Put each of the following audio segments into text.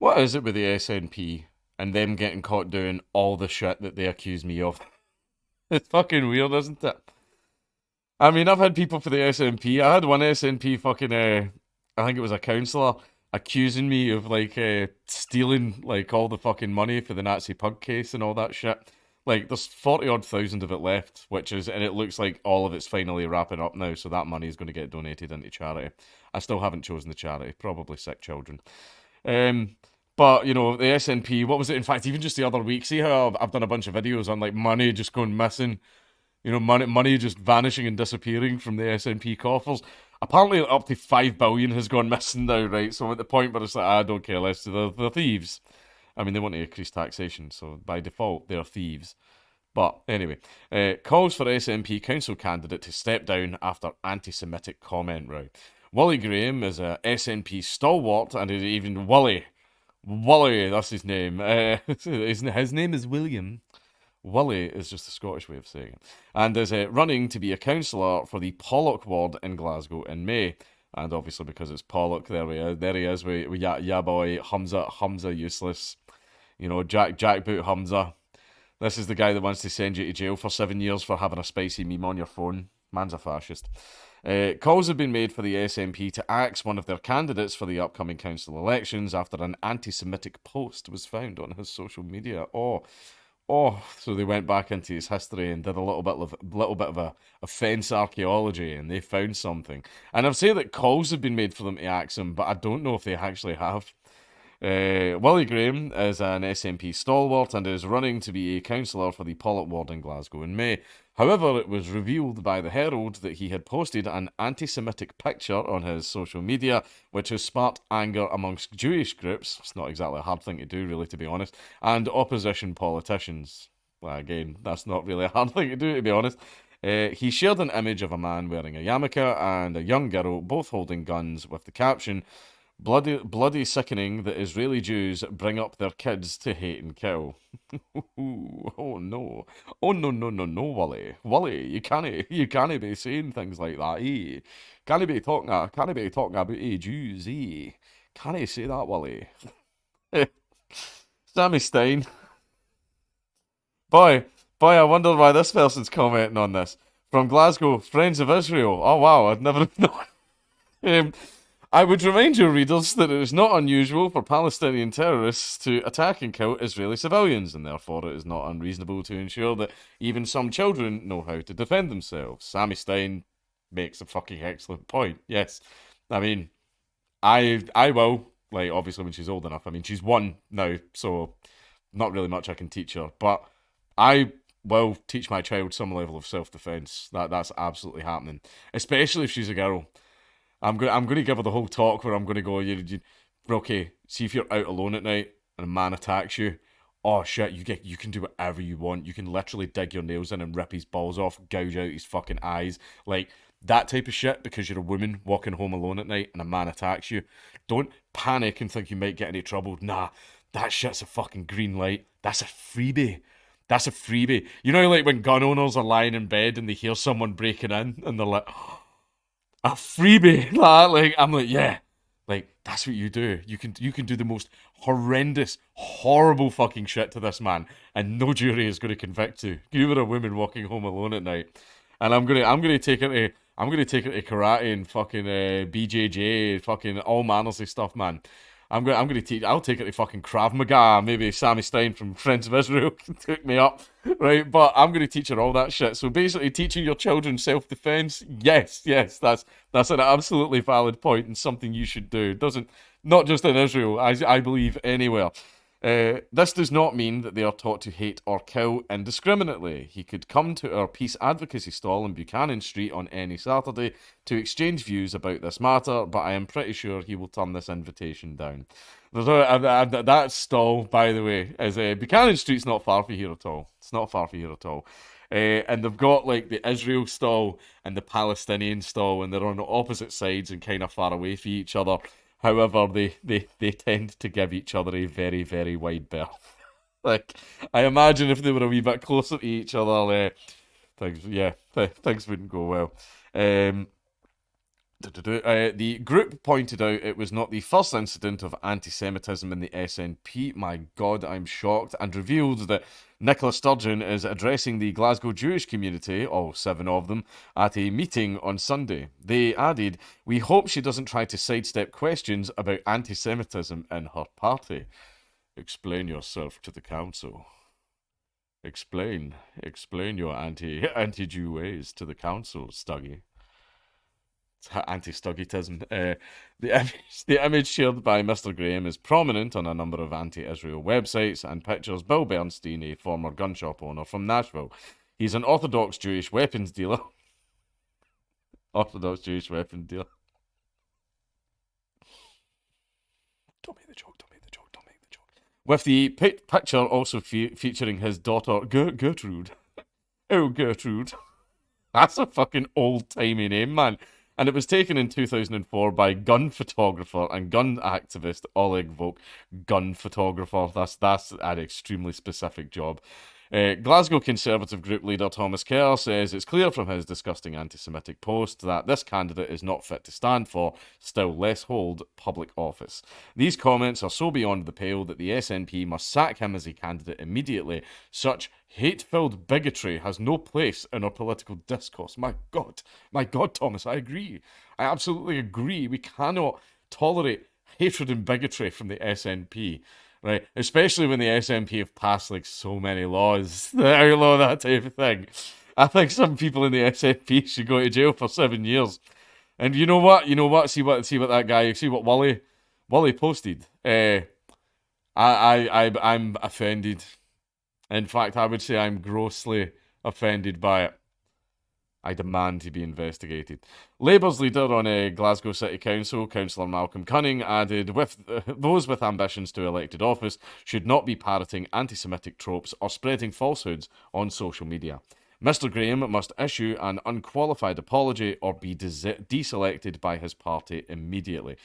What is it with the SNP and them getting caught doing all the shit that they accuse me of? It's fucking weird, isn't it? I mean, I've had people for the SNP. I had one SNP fucking, I think it was a councillor, accusing me of like stealing like all the fucking money for the Nazi pug case and all that shit. Like, there's 40 odd thousand of it left, and it looks like all of it's finally wrapping up now, so that money is going to get donated into charity. I still haven't chosen the charity, probably sick children. Um, but you know, the SNP, what was it? In fact, even just the other week, see how I've done a bunch of videos on like money just going missing, you know, money just vanishing and disappearing from the SNP coffers. Apparently, up to 5 billion has gone missing now, right? So at the point where it's like, I don't care less, they're thieves. I mean, they want to increase taxation, so by default, they're thieves. But anyway, calls for SNP council candidate to step down after anti-Semitic comment row. Wally Graham is a SNP stalwart, and even Wally, that's his name. His name is William. Wally is just a Scottish way of saying it, and is running to be a councillor for the Pollock ward in Glasgow in May. And obviously, because it's Pollock, there he is, with yeah boy, Humza useless, you know, jackboot Humza. This is the guy that wants to send you to jail for 7 years for having a spicy meme on your phone. Man's a fascist. Calls have been made for the SNP to axe one of their candidates for the upcoming council elections after an anti-Semitic post was found on his social media. So they went back into his history and did a little bit of a offence archaeology, and they found something. And I've said that calls have been made for them to axe him, but I don't know if they actually have. Willie Graham is an SNP stalwart and is running to be a councillor for the Pollock ward in Glasgow in May. However, it was revealed by the Herald that he had posted an anti-Semitic picture on his social media, which has sparked anger amongst Jewish groups. It's not exactly a hard thing to do, really, to be honest, and opposition politicians. Well, again, that's not really a hard thing to do, to be honest. He shared an image of a man wearing a yarmulke and a young girl, both holding guns, with the caption, bloody sickening that Israeli Jews bring up their kids to hate and kill. Oh no. Oh no no no no, Wally. Wally, you can't be saying things like that, eh? Can't be talking about Jews, eh? Can't you say that, Wally? Sammy Stein. Boy, I wonder why this person's commenting on this. From Glasgow, Friends of Israel. Oh wow, I'd never known. Um, I would remind your readers that it is not unusual for Palestinian terrorists to attack and kill Israeli civilians, and therefore it is not unreasonable to ensure that even some children know how to defend themselves. Sammy Stein makes a fucking excellent point. Yes, I mean, I will, like, obviously when she's old enough. I mean, she's one now, so not really much I can teach her, but I will teach my child some level of self-defense. That's absolutely happening, especially if she's a girl. I'm going to give her the whole talk where I'm going to go, okay, see if you're out alone at night and a man attacks you. Oh shit, you can do whatever you want. You can literally dig your nails in and rip his balls off, gouge out his fucking eyes, like that type of shit. Because you're a woman walking home alone at night and a man attacks you, don't panic and think you might get into trouble. Nah, that shit's a fucking green light. That's a freebie. That's a freebie. You know, like when gun owners are lying in bed and they hear someone breaking in and they're like, a freebie. Like I'm like, yeah, like that's what you do. You can do the most horrendous, horrible fucking shit to this man, and no jury is going to convict you. You were a woman walking home alone at night, and I'm gonna take her to karate and fucking BJJ, fucking all manners of stuff, man. I'm gonna teach. I'll take it to fucking Krav Maga. Maybe Sammy Stein from Friends of Israel can hook me up, right? But I'm gonna teach her all that shit. So basically, teaching your children self-defense. Yes, that's an absolutely valid point and something you should do. Doesn't not just in Israel. I believe anywhere. This does not mean that they are taught to hate or kill indiscriminately. He could come to our peace advocacy stall in Buchanan Street on any Saturday to exchange views about this matter, but I am pretty sure he will turn this invitation down. That stall, by the way, is Buchanan Street's not far from here at all. It's not far from here at all. And they've got like the Israel stall and the Palestinian stall, and they're on the opposite sides and kind of far away from each other. However, they tend to give each other a very, very wide berth. Like, I imagine if they were a wee bit closer to each other, things wouldn't go well. Um, The group pointed out it was not the first incident of anti-Semitism in the SNP. My God, I'm shocked. And revealed that Nicola Sturgeon is addressing the Glasgow Jewish community, all 7 of them, at a meeting on Sunday. They added, "We hope she doesn't try to sidestep questions about anti-Semitism in her party. Explain yourself to the council. Explain your anti-Jew ways to the council, Stuggy." Anti-Stuggitism. The image shared by Mr. Graham is prominent on a number of anti-Israel websites and pictures Bill Bernstein, a former gun shop owner from Nashville. He's an Orthodox Jewish weapons dealer. Orthodox Jewish weapons dealer. Don't make the joke. With the picture also featuring his daughter Gertrude. Oh, Gertrude. That's a fucking old-timey name, man. And it was taken in 2004 by gun photographer and gun activist Oleg Volk. Gun photographer. That's an extremely specific job. Glasgow Conservative group leader Thomas Kerr says it's clear from his disgusting anti-Semitic post that this candidate is not fit to stand for, still less hold, public office. These comments are so beyond the pale that the SNP must sack him as a candidate immediately. Such hate-filled bigotry has no place in our political discourse. My God, Thomas, I agree. I absolutely agree. We cannot tolerate hatred and bigotry from the SNP. Right, especially when the SNP have passed like so many laws that outlaw that type of thing. I think some people in the SNP should go to jail for 7 years. And you know what? See what that guy. See what Wally posted. I'm offended. In fact, I would say I'm grossly offended by it. I demand to be investigated. Labour's leader on Glasgow City Council, Councillor Malcolm Cunning, added, those with ambitions to elected office should not be parroting anti-Semitic tropes or spreading falsehoods on social media. Mr. Graham must issue an unqualified apology or be deselected by his party immediately.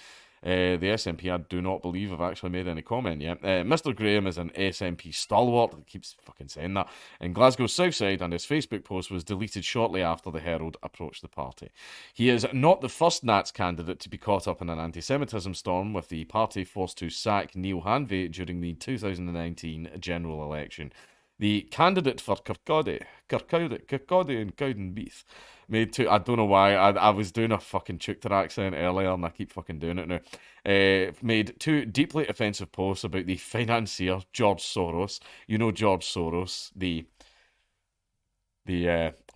The SNP, I do not believe, have actually made any comment yet. Mr. Graham is an SNP stalwart, he keeps fucking saying that, in Glasgow's South Side, and his Facebook post was deleted shortly after the Herald approached the party. He is not the first Nats candidate to be caught up in an anti-Semitism storm, with the party forced to sack Neil Hanvey during the 2019 general election. The candidate for Kirkcaldy and Cowdenbeath made two. I don't know why. I was doing a fucking Chukter accent earlier, and I keep fucking doing it now. Made 2 deeply offensive posts about the financier George Soros. You know George Soros, the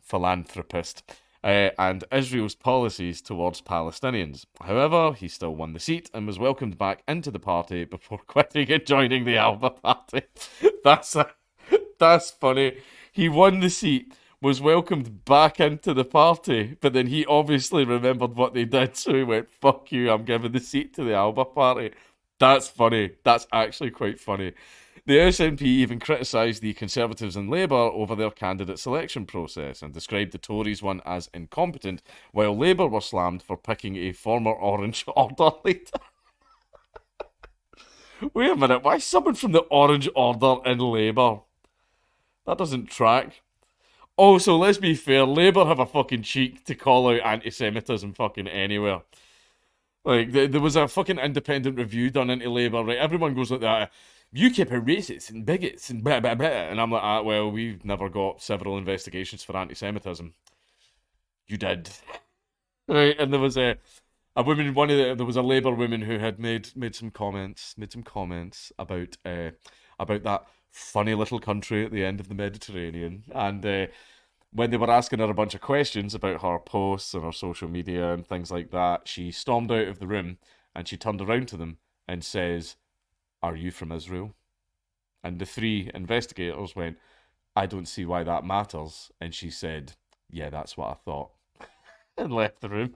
philanthropist, and Israel's policies towards Palestinians. However, he still won the seat and was welcomed back into the party before quitting and joining the Alba Party. That's funny. He won the seat, was welcomed back into the party, but then he obviously remembered what they did, so he went, fuck you, I'm giving the seat to the Alba Party. That's funny. That's actually quite funny. The SNP even criticised the Conservatives and Labour over their candidate selection process and described the Tories one as incompetent, while Labour were slammed for picking a former Orange Order leader. Wait a minute, why someone from the Orange Order in Labour? That doesn't track. Also, let's be fair, Labour have a fucking cheek to call out anti-Semitism fucking anywhere. Like, there was a fucking independent review done into Labour, right? Everyone goes like that, UKIP are racists and bigots and blah, blah, blah. And I'm like, well, we've never got several investigations for anti-Semitism. You did. Right, and there was a woman, there was a Labour woman who had made some comments about that funny little country at the end of the Mediterranean, and when they were asking her a bunch of questions about her posts and her social media and things like that, she stormed out of the room and she turned around to them and says, "Are you from Israel?" And the 3 investigators went, "I don't see why that matters." And she said, "Yeah, that's what I thought," and left the room.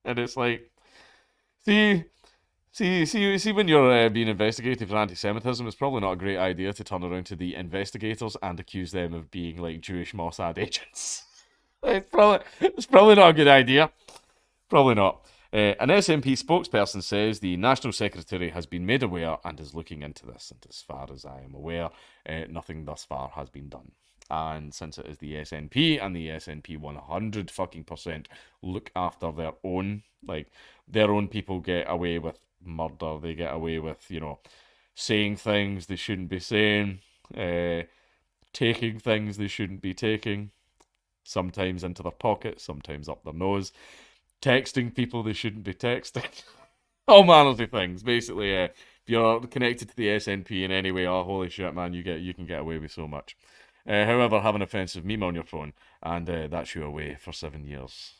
And it's like, see, when you're being investigated for anti-Semitism, it's probably not a great idea to turn around to the investigators and accuse them of being like Jewish Mossad agents. It's probably not a good idea. Probably not. An SNP spokesperson says the National Secretary has been made aware and is looking into this. And as far as I am aware, nothing thus far has been done. And since it is the SNP and the SNP 100 fucking percent look after their own, like their own people get away with murder, they get away with, saying things they shouldn't be saying, taking things they shouldn't be taking, sometimes into their pocket, sometimes up their nose, texting people they shouldn't be texting. All manners of things. Basically, if you're connected to the SNP in any way, oh holy shit, man, you can get away with so much. However, have an offensive meme on your phone, and that's you away for 7 years.